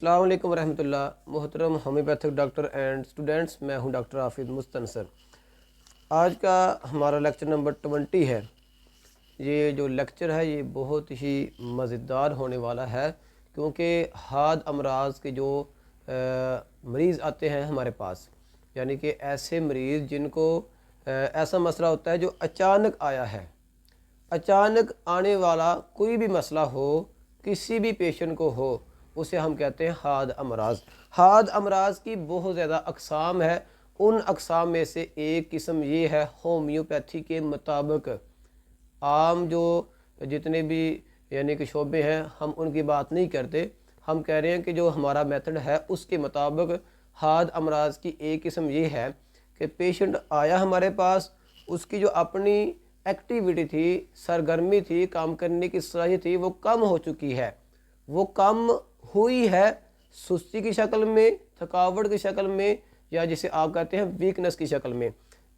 السلام علیکم ورحمۃ اللہ۔ محترم ہومیوپیتھک ڈاکٹر اینڈ اسٹوڈنٹس، میں ہوں ڈاکٹر حافظ مستنصر۔ آج کا ہمارا لیکچر نمبر 20 ہے۔ یہ جو لیکچر ہے یہ بہت ہی مزیدار ہونے والا ہے، کیونکہ حاد امراض کے جو مریض آتے ہیں ہمارے پاس، یعنی کہ ایسے مریض جن کو ایسا مسئلہ ہوتا ہے جو اچانک آیا ہے۔ اچانک آنے والا کوئی بھی مسئلہ ہو، کسی بھی پیشنٹ کو ہو، اسے ہم کہتے ہیں حاد امراض۔ حاد امراض کی بہت زیادہ اقسام ہے۔ ان اقسام میں سے ایک قسم یہ ہے ہومیوپیتھی کے مطابق۔ عام جو جتنے بھی یعنی کہ شعبے ہیں ہم ان کی بات نہیں کرتے، ہم کہہ رہے ہیں کہ جو ہمارا میتھڈ ہے اس کے مطابق حاد امراض کی ایک قسم یہ ہے کہ پیشنٹ آیا ہمارے پاس، اس کی جو اپنی ایکٹیویٹی تھی، سرگرمی تھی، کام کرنے کی صلاحیت تھی، وہ کم ہو چکی ہے۔ وہ کم ہوئی ہے سستی کی شکل میں، تھکاوٹ کی شکل میں، یا جسے آپ کہتے ہیں ویکنس کی شکل میں۔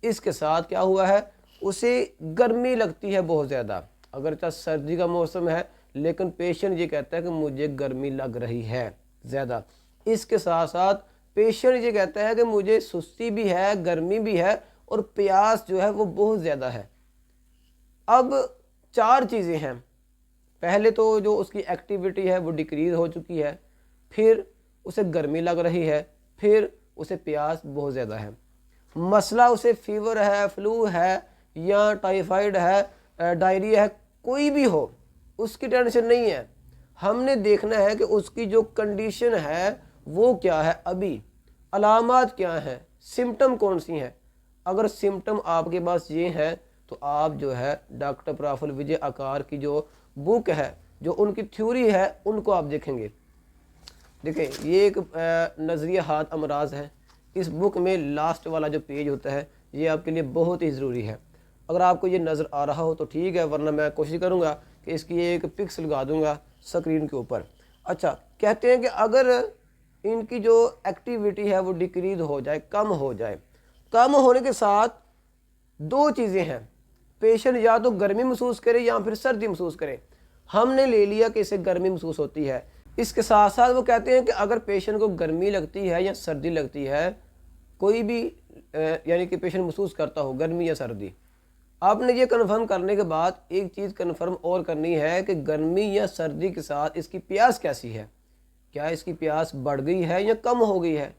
اس کے ساتھ کیا ہوا ہے، اسے گرمی لگتی ہے بہت زیادہ، اگرچہ سردی کا موسم ہے لیکن پیشنٹ یہ کہتا ہے کہ مجھے گرمی لگ رہی ہے زیادہ۔ اس کے ساتھ ساتھ پیشنٹ یہ کہتا ہے کہ مجھے سستی بھی ہے، گرمی بھی ہے، اور پیاس جو ہے وہ بہت زیادہ ہے۔ اب چار چیزیں ہیں۔ پہلے تو جو اس کی ایکٹیویٹی ہے وہ ڈیکریز ہو چکی ہے، پھر اسے گرمی لگ رہی ہے، پھر اسے پیاس بہت زیادہ ہے۔ مسئلہ اسے فیور ہے، فلو ہے، یا ٹائیفائڈ ہے، ڈائریا ہے، کوئی بھی ہو، اس کی ٹینشن نہیں ہے۔ ہم نے دیکھنا ہے کہ اس کی جو کنڈیشن ہے وہ کیا ہے، ابھی علامات کیا ہیں، سمٹم کون سی ہیں۔ اگر سمٹم آپ کے پاس یہ ہیں تو آپ جو ہے ڈاکٹر پرافل وجے آکار کی جو بک ہے، جو ان کی تھیوری ہے، ان کو آپ دیکھیں گے۔ دیکھیں یہ ایک نظریہ حاد امراض ہے۔ اس بک میں لاسٹ والا جو پیج ہوتا ہے یہ آپ کے لیے بہت ہی ضروری ہے۔ اگر آپ کو یہ نظر آ رہا ہو تو ٹھیک ہے، ورنہ میں کوشش کروں گا کہ اس کی ایک پکس لگا دوں گا سکرین کے اوپر۔ اچھا، کہتے ہیں کہ اگر ان کی جو ایکٹیویٹی ہے وہ ڈیکریز ہو جائے، کم ہو جائے، کم ہونے کے ساتھ دو چیزیں ہیں، پیشنٹ یا تو گرمی محسوس کرے یا پھر سردی محسوس کرے۔ ہم نے لے لیا کہ اسے گرمی محسوس ہوتی ہے۔ اس کے ساتھ ساتھ وہ کہتے ہیں کہ اگر پیشنٹ کو گرمی لگتی ہے یا سردی لگتی ہے، کوئی بھی یعنی کہ پیشنٹ محسوس کرتا ہو گرمی یا سردی، آپ نے یہ کنفرم کرنے کے بعد ایک چیز کنفرم اور کرنی ہے کہ گرمی یا سردی کے ساتھ اس کی پیاس کیسی ہے۔ کیا اس کی پیاس بڑھ گئی ہے یا کم ہو گئی ہے،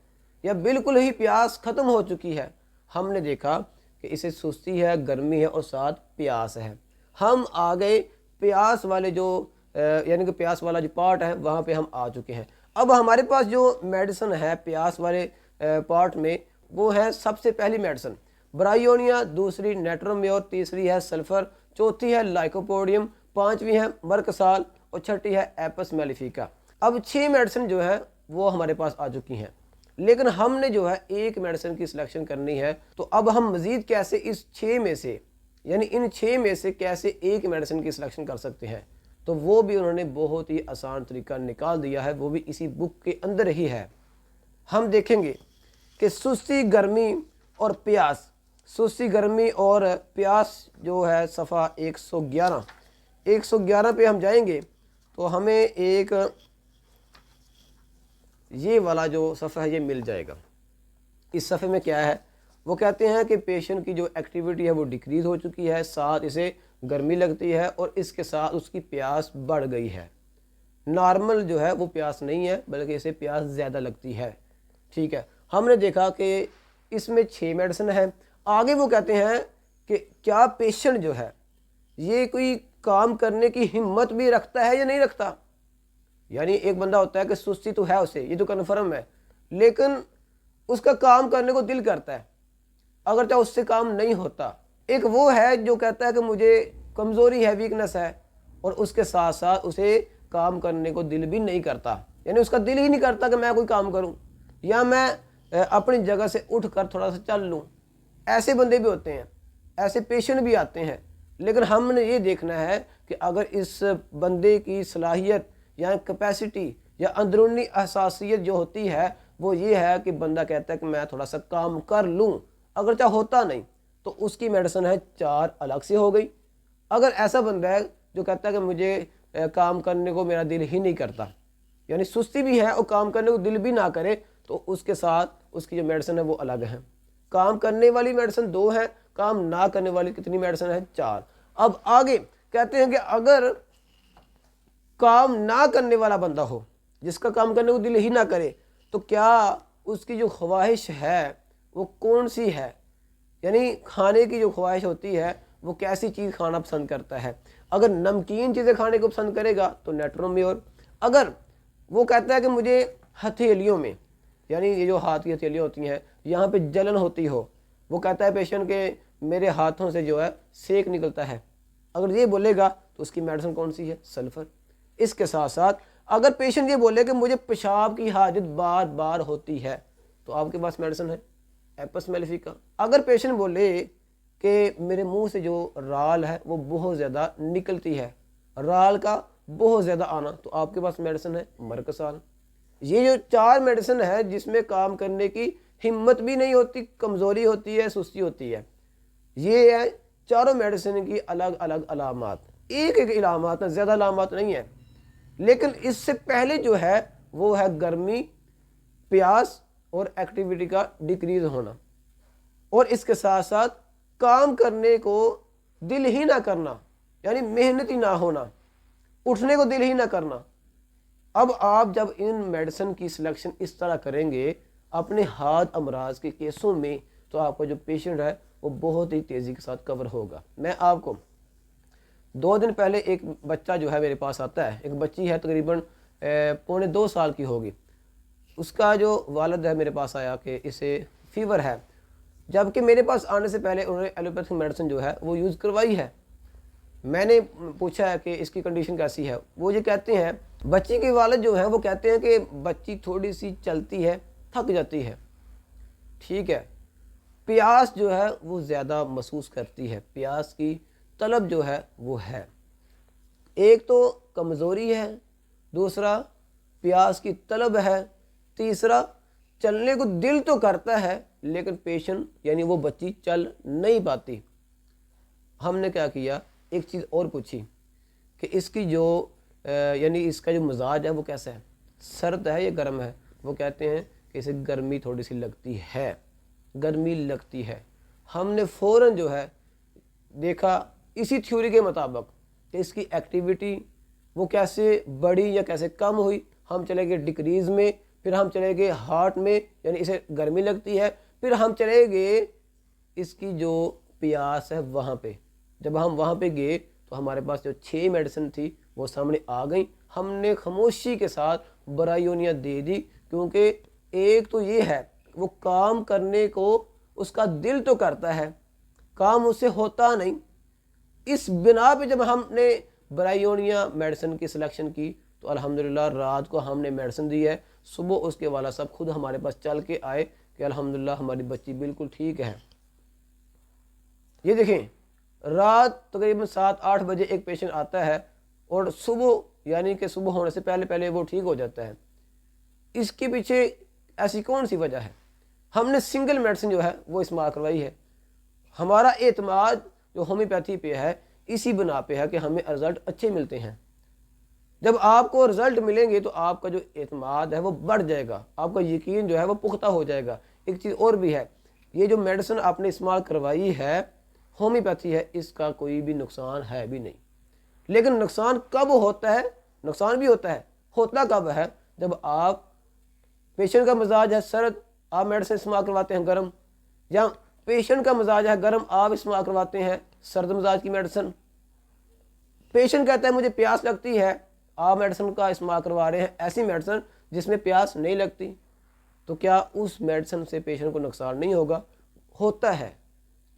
یا بالکل ہی پیاس ختم ہو چکی ہے۔ ہم نے دیکھا کہ اسے سستی ہے، گرمی ہے، اور ساتھ پیاس ہے۔ ہم آ گئے پیاس والے جو یعنی کہ پیاس والا جو پارٹ ہے وہاں پہ ہم آ چکے ہیں۔ اب ہمارے پاس جو میڈیسن ہے پیاس والے پارٹ میں، وہ ہے سب سے پہلی میڈیسن برائیونیا، دوسری نیٹرومیور، تیسری ہے سلفر، چوتھی ہے لائکوپوڈیم، پانچویں ہے مرکسال، اور چھٹی ہے ایپس میلیفیکا۔ اب 6 میڈیسن جو ہے وہ ہمارے پاس آ چکی ہیں، لیکن ہم نے جو ہے ایک میڈیسن کی سلیکشن کرنی ہے۔ تو اب ہم مزید کیسے اس 6 میں سے، یعنی ان 6 میں سے کیسے ایک میڈیسن کی سلیکشن کر سکتے ہیں، تو وہ بھی انہوں نے بہت ہی آسان طریقہ نکال دیا ہے، وہ بھی اسی بک کے اندر ہی ہے۔ ہم دیکھیں گے کہ سستی، گرمی اور پیاس۔ سستی، گرمی اور پیاس جو ہے صفحہ 111 پہ ہم جائیں گے تو ہمیں ایک یہ والا جو صفحہ ہے یہ مل جائے گا۔ اس صفحے میں کیا ہے، وہ کہتے ہیں کہ پیشنٹ کی جو ایکٹیویٹی ہے وہ ڈیکریز ہو چکی ہے، ساتھ اسے گرمی لگتی ہے، اور اس کے ساتھ اس کی پیاس بڑھ گئی ہے۔ نارمل جو ہے وہ پیاس نہیں ہے بلکہ اسے پیاس زیادہ لگتی ہے۔ ٹھیک ہے، ہم نے دیکھا کہ اس میں 6 میڈیسن ہے۔ آگے وہ کہتے ہیں کہ کیا پیشنٹ جو ہے یہ کوئی کام کرنے کی ہمت بھی رکھتا ہے یا نہیں رکھتا۔ یعنی ایک بندہ ہوتا ہے کہ سستی تو ہے اسے، یہ تو کنفرم ہے، لیکن اس کا کام کرنے کو دل کرتا ہے اگرچہ اس سے کام نہیں ہوتا۔ ایک وہ ہے جو کہتا ہے کہ مجھے کمزوری ہے، ویکنس ہے، اور اس کے ساتھ ساتھ اسے کام کرنے کو دل بھی نہیں کرتا، یعنی اس کا دل ہی نہیں کرتا کہ میں کوئی کام کروں، یا میں اپنی جگہ سے اٹھ کر تھوڑا سا چل لوں۔ ایسے بندے بھی ہوتے ہیں، ایسے پیشنٹ بھی آتے ہیں، لیکن ہم نے یہ دیکھنا ہے کہ اگر اس بندے کی صلاحیت یا کیپیسٹی یا اندرونی احساسیت جو ہوتی ہے وہ یہ ہے کہ بندہ کہتا ہے کہ میں تھوڑا سا کام کر لوں، اگرچہ ہوتا نہیں، تو اس کی میڈیسن ہے 4 الگ سے ہو گئی۔ اگر ایسا بندہ ہے جو کہتا ہے کہ مجھے کام کرنے کو میرا دل ہی نہیں کرتا، یعنی سستی بھی ہے اور کام کرنے کو دل بھی نہ کرے تو اس کے ساتھ اس کی جو میڈیسن ہے وہ الگ ہے. کام کرنے والی میڈیسن 2 ہے, کام نہ کرنے والی کتنی میڈیسن ہے؟ 4. اب آگے کہتے ہیں کہ اگر کام نہ کرنے والا بندہ ہو, جس کا کام کرنے کو دل ہی نہ کرے, تو کیا اس کی جو خواہش ہے وہ کون سی ہے؟ یعنی کھانے کی جو خواہش ہوتی ہے وہ کیسی چیز کھانا پسند کرتا ہے؟ اگر نمکین چیزیں کھانے کو پسند کرے گا تو نیٹرومیور. اگر وہ کہتا ہے کہ مجھے ہتھیلیوں میں, یعنی یہ جو ہاتھ کی ہتھیلیاں ہوتی ہیں یہاں پہ جلن ہوتی ہو, وہ کہتا ہے پیشنٹ کہ میرے ہاتھوں سے جو ہے سیک نکلتا ہے, اگر یہ بولے گا تو اس کی میڈیسن کون سی ہے؟ سلفر. اس کے ساتھ ساتھ اگر پیشنٹ یہ بولے کہ مجھے پیشاب کی حاجت بار بار ہوتی ہے تو آپ کے پاس میڈیسن ہے ایپس میلیفیکا. اگر پیشنٹ بولے کہ میرے منہ سے جو رال ہے وہ بہت زیادہ نکلتی ہے, رال کا بہت زیادہ آنا, تو آپ کے پاس میڈیسن ہے مرکسال. یہ جو 4 میڈیسن ہے جس میں کام کرنے کی ہمت بھی نہیں ہوتی, کمزوری ہوتی ہے, سستی ہوتی ہے. یہ ہے چاروں میڈیسن کی الگ الگ علامات, ایک ایک علامات ہیں, زیادہ علامات نہیں ہیں. لیکن اس سے پہلے جو ہے وہ ہے گرمی, پیاس اور ایکٹیویٹی کا ڈیکریز ہونا, اور اس کے ساتھ ساتھ کام کرنے کو دل ہی نہ کرنا, یعنی محنت ہی نہ ہونا, اٹھنے کو دل ہی نہ کرنا. اب آپ جب ان میڈیسن کی سلیکشن اس طرح کریں گے اپنے ہاتھ امراض کے کیسوں میں, تو آپ کا جو پیشنٹ ہے وہ بہت ہی تیزی کے ساتھ کور ہوگا. میں آپ کو 2 دن پہلے ایک بچہ جو ہے میرے پاس آتا ہے, ایک بچی ہے تقریباً 1.25 سال کی ہوگی. اس کا جو والد ہے میرے پاس آیا کہ اسے فیور ہے, جبکہ میرے پاس آنے سے پہلے انہوں نے ایلوپیتھک میڈیسن جو ہے وہ یوز کروائی ہے. میں نے پوچھا ہے کہ اس کی کنڈیشن کیسی ہے, وہ یہ کہتے ہیں, بچی کے والد جو ہیں وہ کہتے ہیں کہ بچی تھوڑی سی چلتی ہے, تھک جاتی ہے, ٹھیک ہے, پیاس جو ہے وہ زیادہ محسوس کرتی ہے, پیاس کی طلب جو ہے وہ ہے. ایک تو کمزوری ہے, دوسرا پیاس کی طلب ہے, تیسرا چلنے کو دل تو کرتا ہے لیکن پیشنٹ یعنی وہ بچی چل نہیں پاتی. ہم نے کیا کیا, ایک چیز اور پوچھی کہ اس کی جو یعنی اس کا جو مزاج ہے وہ کیسا ہے, سرد ہے یا گرم ہے؟ وہ کہتے ہیں کہ اسے گرمی تھوڑی سی لگتی ہے, گرمی لگتی ہے. ہم نے فوراً جو ہے دیکھا اسی تھیوری کے مطابق کہ اس کی ایکٹیویٹی وہ کیسے بڑھی یا کیسے کم ہوئی. ہم چلے گئے ڈکریز میں, پھر ہم چلے گئے ہارٹ میں, یعنی اسے گرمی لگتی ہے, پھر ہم چلے گئے اس کی جو پیاس ہے وہاں پہ. جب ہم وہاں پہ گئے تو ہمارے پاس جو 6 میڈیسن تھی وہ سامنے آ گئیں. ہم نے خاموشی کے ساتھ برائیونیاں دے دی, کیونکہ ایک تو یہ ہے وہ کام کرنے کو اس کا دل تو کرتا ہے, کام اس سے ہوتا نہیں. اس بنا پہ جب ہم نے برائیونیا میڈیسن کی سلیکشن کی تو الحمدللہ رات کو ہم نے میڈیسن دی ہے, صبح اس کے والا سب خود ہمارے پاس چل کے آئے کہ الحمدللہ ہماری بچی بالکل ٹھیک ہے. یہ دیکھیں, رات تقریباً 7-8 بجے ایک پیشنٹ آتا ہے اور صبح یعنی کہ صبح ہونے سے پہلے پہلے وہ ٹھیک ہو جاتا ہے. اس کے پیچھے ایسی کون سی وجہ ہے؟ ہم نے سنگل میڈیسن جو ہے وہ استعمال کروائی ہے. ہمارا اعتماد جو ہومیوپیتھی پہ ہے اسی بنا پہ ہے کہ ہمیں رزلٹ اچھے ملتے ہیں. جب آپ کو رزلٹ ملیں گے تو آپ کا جو اعتماد ہے وہ بڑھ جائے گا, آپ کا یقین جو ہے وہ پختہ ہو جائے گا. ایک چیز اور بھی ہے, یہ جو میڈیسن آپ نے استعمال کروائی ہے ہومیوپیتھی ہے, اس کا کوئی بھی نقصان ہے بھی نہیں. لیکن نقصان کب ہوتا ہے؟ نقصان بھی ہوتا ہے, ہوتا کب ہے؟ جب آپ پیشنٹ کا مزاج ہے سرد, آپ میڈیسن استعمال کرواتے ہیں گرم, یا پیشنٹ کا مزاج ہے گرم, آپ استعمال کرواتے ہیں سرد مزاج کی میڈیسن. پیشنٹ کہتا ہے مجھے پیاس لگتی ہے, آپ میڈیسن کا استعمال کروا رہے ہیں ایسی میڈیسن جس میں پیاس نہیں لگتی, تو کیا اس میڈیسن سے پیشنٹ کو نقصان نہیں ہوگا؟ ہوتا ہے,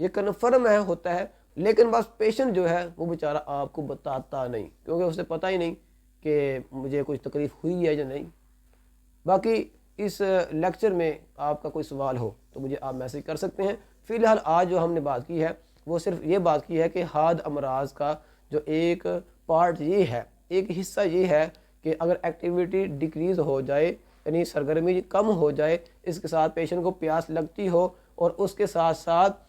یہ کنفرم ہے, ہوتا ہے. لیکن بس پیشنٹ جو ہے وہ بیچارہ آپ کو بتاتا نہیں, کیونکہ اسے پتہ ہی نہیں کہ مجھے کچھ تکلیف ہوئی ہے یا نہیں. باقی اس لیکچر میں آپ کا کوئی سوال ہو تو مجھے آپ میسج کر سکتے ہیں. فی الحال آج جو ہم نے بات کی ہے وہ صرف یہ بات کی ہے کہ ہاتھ امراض کا جو ایک پارٹ یہ ہے, ایک حصہ یہ ہے کہ اگر ایکٹیویٹی ڈیکریز ہو جائے یعنی سرگرمی کم ہو جائے, اس کے ساتھ پیشنٹ کو پیاس لگتی ہو اور اس کے ساتھ ساتھ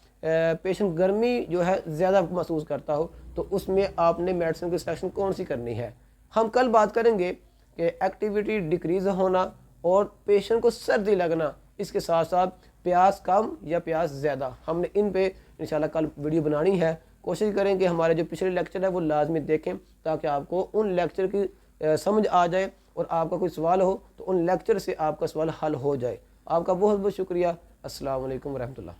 پیشنٹ گرمی جو ہے زیادہ محسوس کرتا ہو, تو اس میں آپ نے میڈیسن کی سلیکشن کون سی کرنی ہے. ہم کل بات کریں گے کہ ایکٹیویٹی ڈکریز ہونا اور پیشنٹ کو سردی لگنا، اس کے ساتھ ساتھ پیاس کم یا پیاس زیادہ، ہم نے ان پہ انشاءاللہ کل ویڈیو بنانی ہے۔ کوشش کریں کہ ہمارے جو پچھلے لیکچر ہے وہ لازمی دیکھیں تاکہ آپ کو ان لیکچر کی سمجھ آ جائے، اور آپ کا کوئی سوال ہو تو ان لیکچر سے آپ کا سوال حل ہو جائے۔ آپ کا بہت بہت شکریہ۔ السلام علیکم ورحمۃ اللہ۔